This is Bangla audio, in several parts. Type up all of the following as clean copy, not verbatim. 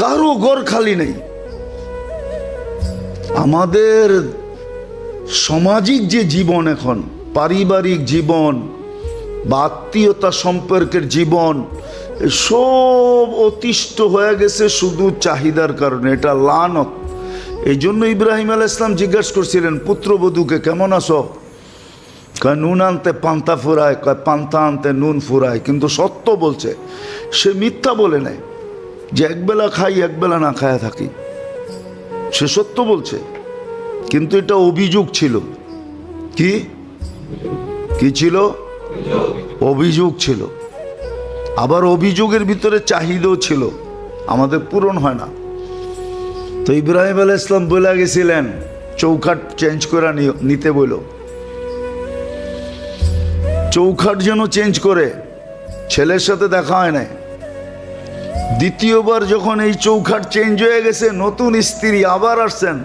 কারো ঘর খালি নেই। আমাদের সামাজিক যে জীবন, এখন পারিবারিক জীবন বা আত্মীয়তা সম্পর্কের জীবন, সব অতিষ্ঠ হয়ে গেছে শুধু চাহিদার কারণে। এটা লানত। এই জন্য ইব্রাহিম আলাইহিস সালাম জিজ্ঞাসা করছিলেন পুত্রবধূকে, কেমন আছো? কয় নুন আনতে পান্তা ফুরায়, কয় পান্তা আনতে নুন ফুরায়। কিন্তু সত্য বলছে, সে মিথ্যা বলে নেয় যে একবেলা খাই একবেলা না খায়া থাকি। সে সত্য বলছে, কিন্তু এটা অভিযোগ ছিল। কি কি ছিল? অভিযোগ ছিল। আবার অভিযোগের ভিতরে চাহিদাও ছিল, আমাদের পূরণ হয় না। তো ইব্রাহিম আলাইহিস সালাম বলে গেছিলেন চৌখাট চেঞ্জ করে নিতে বলল। চৌখাট যেন চেঞ্জ করে, ছেলের সাথে দেখা হয় নাই। দ্বিতীয়বার যখন এই চৌখাট চেঞ্জ হয়ে গেছে, নতুন স্ত্রী আবার আসছেন,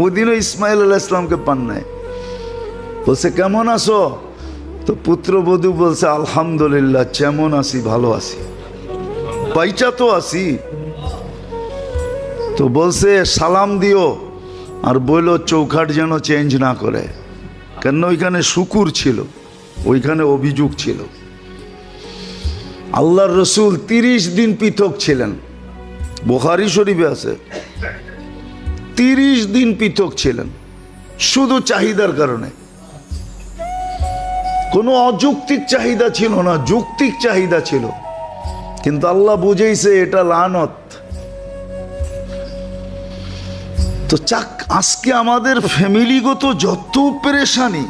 ওই দিনও ইসমাইল আলাইহিস সালামকে পান নাই। বলছে কেমন আছো? তো পুত্রবধূ বলছে আলহামদুলিল্লাহ, যেমন আছি ভালো আছি, পাইচা তো আছি। তো বলছে সালাম দিও আর বললো চৌখাট যেন চেঞ্জ না করে, কেন ওইখানে শুকুর ছিল, ওইখানে অভিযোগ ছিল। আল্লাহর রসুল 30 দিন পৃথক ছিলেন, বুখারী শরীফে আছে। 30 দিন পৃথক ছিলেন শুধু চাহিদার কারণে। কোনো অযৌক্তিক চাহিদা ছিল না, যৌক্তিক চাহিদা ছিল। কিন্তু আল্লাহ বুঝেইছে এটা লানত। তো আজকে আমাদের ফ্যামিলিগত যত পেরেশানি,